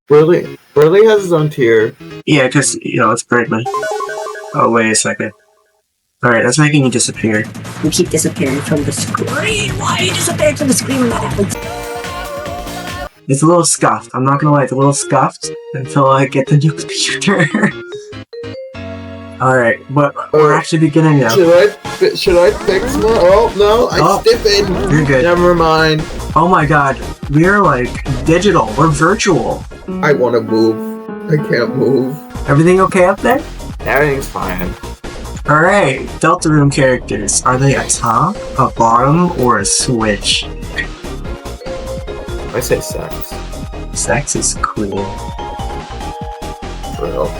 Burley has his own tier. Yeah, because, it's Birdman. Oh, wait a second. Alright, that's making you disappear. You keep disappearing from the screen. Why are you disappearing from the screen when that happens? It's a little scuffed. I'm not gonna lie, it's a little scuffed until I get the new computer. Alright, but we're actually beginning now. Should I fix more? Oh, no, I stiffened. You're good. Never mind. Oh my god, we're like digital. We're virtual. I want to move. I can't move. Everything okay up there? Everything's fine. Alright, Deltarune characters. Are they a top, a bottom, or a switch? I say sex. Sex is cool. For real.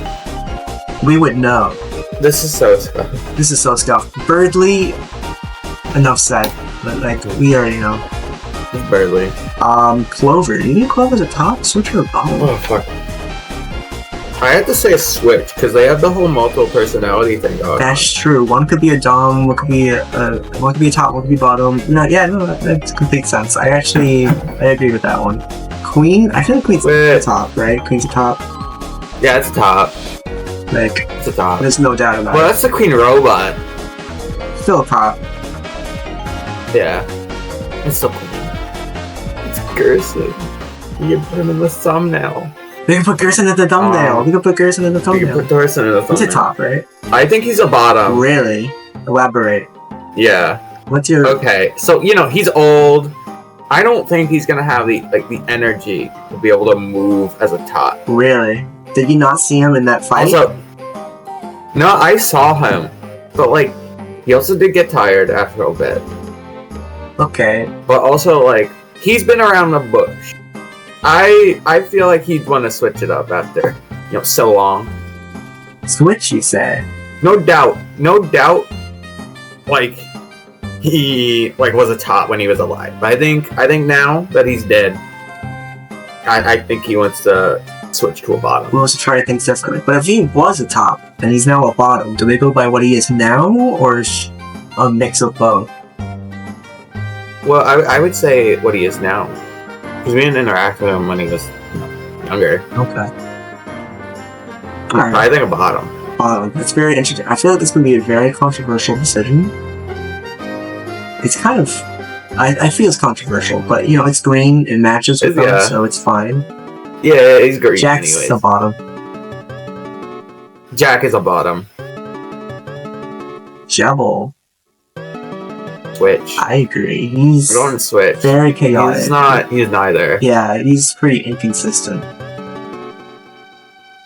We would know. This is so scuffed. This is so scuffed. Birdly, enough said. But like, we already know. Barely. Clover. Do you think Clover's a top, switch, or a bottom? Oh, fuck. I have to say switch, because they have the whole multiple personality thing going on. That's true. One could be a dom, one could be a top, one could be bottom. No, that makes complete sense. I agree with that one. Queen? I feel like Queen's a top, right? Queen's a top. Yeah, it's a top. Like, it's a top. There's no doubt about it. Well, that's the Queen Robot. Still a top. Yeah. It's still Queen. It's Gerson. You can put him in the thumbnail. We can put Gerson in the thumbnail. We can put Gerson in the thumbnail. We can put Gerson in the thumbnail. He's a top, right? I think he's a bottom. Really? Elaborate. Yeah. What's your... Okay, so, he's old. I don't think he's gonna have the energy to be able to move as a top. Really? Did you not see him in that fight? Also, no, I saw him. But, he also did get tired after a bit. Okay. But also, he's been around the bush. I feel like he'd want to switch it up after, so long. Switch, you say? No doubt. He was a top when he was alive. But I think now that he's dead, I think he wants to switch to a bottom. He wants to try things differently. But if he was a top and he's now a bottom, do they go by what he is now, or a mix of both? Well, I would say what he is now. Because we didn't interact with him when he was younger. Okay. Alright. I think a bottom. Bottom. That's very interesting. I feel like this could be a very controversial decision. It's kind of... I feel it's controversial, but, it's green, it matches with him, so it's fine. Yeah, he's green Jack's anyways. the bottom. Jack is a bottom. Jebel. Switch. I agree. He's We're going switch. Very chaotic. He's neither. Yeah, he's pretty inconsistent.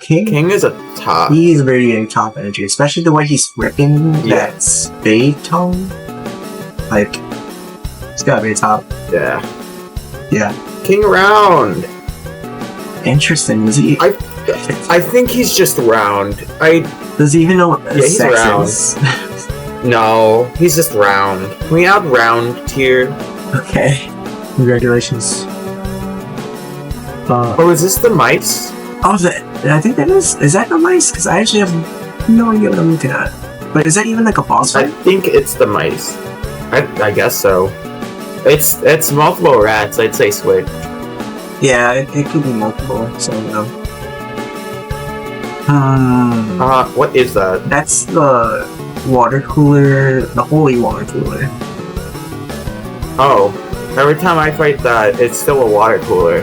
King is a top. He's very getting top energy, especially the way he's ripping that spade tone. It's gotta be a top. Yeah. Yeah. King round. Interesting. Is he? I think he's just round. Does he even know what he's sex round. is? No, he's just round. Can we add round tier? Okay. Congratulations. Is this the mice? Oh, I think that is. Is that the mice? Because I actually have no idea what I'm looking at. But is that even a boss fight? I think it's the mice. I guess so. It's multiple rats. I'd say switch. Yeah, it could be multiple. So what is that? That's the water cooler, the holy water cooler. Oh, every time I fight that, it's still a water cooler.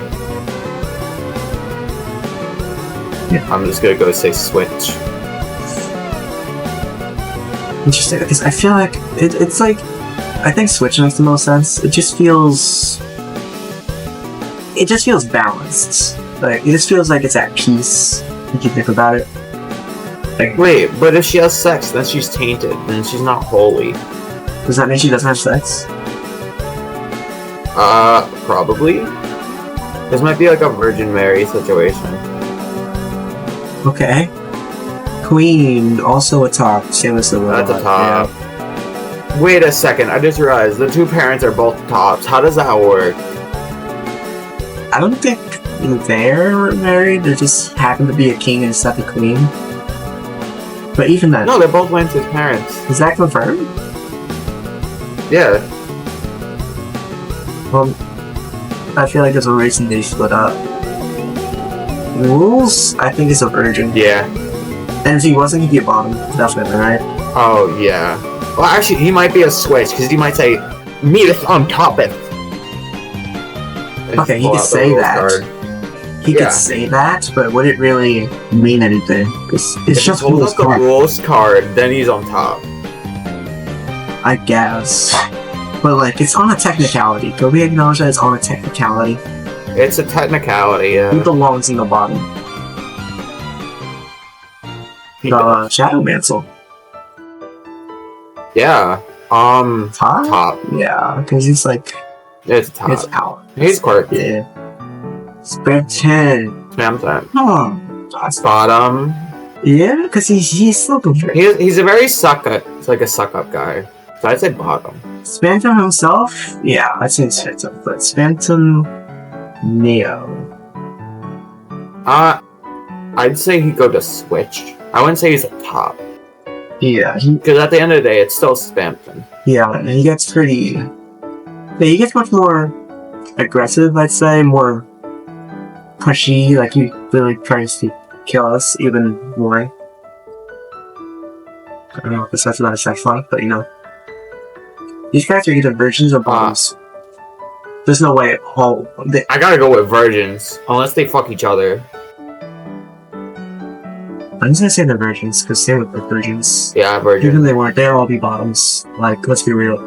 Yeah. I'm just gonna go say switch. Interesting, because I feel like it's I think switch makes the most sense. It just feels balanced. It just feels like it's at peace. If you think about it. Wait, but if she has sex, then she's tainted, then she's not holy. Does that mean she doesn't have sex? Probably. This might be a Virgin Mary situation. Okay. Queen, also a top. Same as the That's a top. Yeah. Wait a second, I just realized the two parents are both tops. How does that work? I don't think they're married. There just happened to be a king instead of a queen. But even then... No, they both went to his parents. Is that confirmed? Yeah. Well, I feel like there's a reason they split up. rules, I think he's a virgin. Yeah. And if he wasn't, he'd be a bottom. Definitely, right? Oh, yeah. Well, actually, he might be a switch, because he might say, meet us on top of. Okay, he could say that. He could say that, but would it really mean anything? It's just hold up the rules card, then he's on top. I guess. But, like, it's on a technicality. Can we acknowledge that it's on a technicality? It's a technicality, yeah. He belongs in the bottom. The Shadow Mansell. Yeah. Top. Yeah, because he's like... It's top. It's out. He's quirky. Yeah. Spam 10. That's bottom. Yeah, because he's still good. He's a very suck-up. It's like a suck-up guy. So I'd say bottom. Spamton himself? Yeah, I'd say Spamton. But Spamton Neo. I'd say he'd go to switch. I wouldn't say he's a top. Yeah. Because at the end of the day, it's still Spamton. Yeah, and he gets pretty... Yeah, he gets much more aggressive, I'd say. More pushy. Like, he really tries to kill us even more. I don't know if that's not a sex life, but you know. These guys are either virgins or bottoms. There's no way. I gotta go with virgins, unless they fuck each other. I'm just gonna say they're virgins, because they look like virgins. Yeah, virgins. Even if they weren't, they'd all be bottoms. Like, let's be real.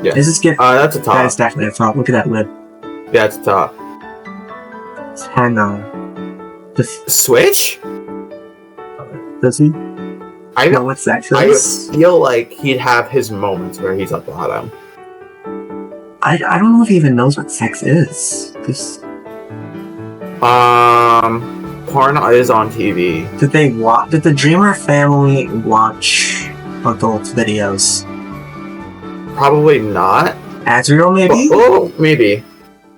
Yeah. Is this gift? That's a top. That is definitely a top. Look at that lid. Yeah, it's a top. 10, Switch? Does he? I know what sex I is. feel like he'd have his moments where he's at the bottom. I don't know if he even knows what sex is. Porn is on TV. Did the Dreamer family watch adult videos? Probably not. Azriel, maybe? Oh, maybe.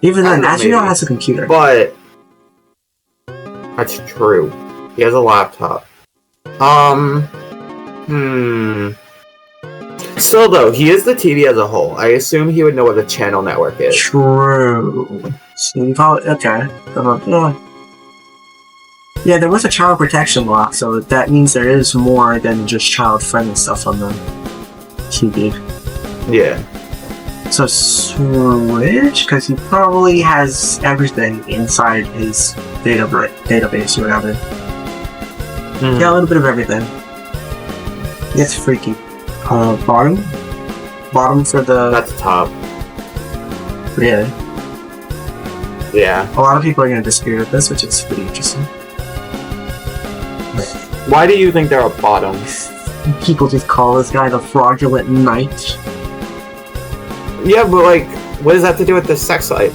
Even then, Azriel has a computer. But that's true. He has a laptop. Still though, he is the TV as a whole. I assume he would know what the channel network is. True. So you probably okay. Yeah, there was a child protection law, so that means there is more than just child-friendly stuff on the TV. Yeah. So switch, because he probably has everything inside his database or whatever. Yeah, a little bit of everything. It's freaky. Bottom for the... That's top. Really? Yeah. A lot of people are going to disagree with this, which is pretty interesting. Why do you think they're a bottom? People just call this guy the fraudulent knight. Yeah, but like, what does that have to do with the sex life?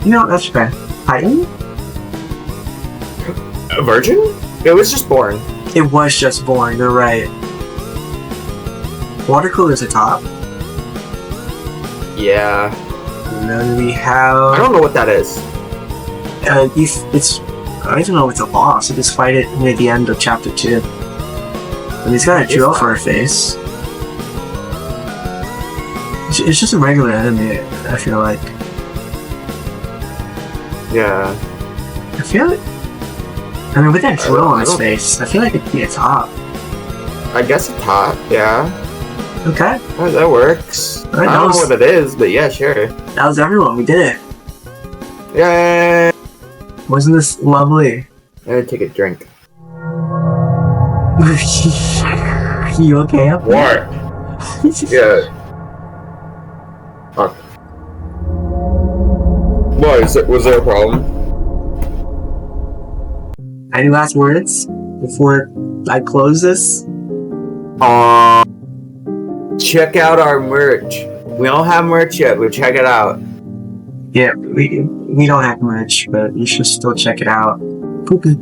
You know, that's fair. Titan? A virgin? It was just born. It was just born, you're right. Water cooler's a top. Yeah. And then we have... I don't know what that is. It's... I don't know if it's a boss. You just fight it near the end of chapter 2. And he's got a jewel for a face. It's just a regular enemy, I feel like. Yeah. I feel like... I mean, with that drill on his face, I feel like it'd be a top. I guess a top, yeah. Okay. That works. Right, I don't know what it is, but yeah, sure. That was everyone. We did it. Yay! Wasn't this lovely? I'm gonna take a drink. You okay up there? What? Yeah. Okay. What, was there a problem? Any last words before I close this? Check out our merch. We don't have merch yet, but check it out. Yeah, we don't have merch, but you should still check it out. Poopy.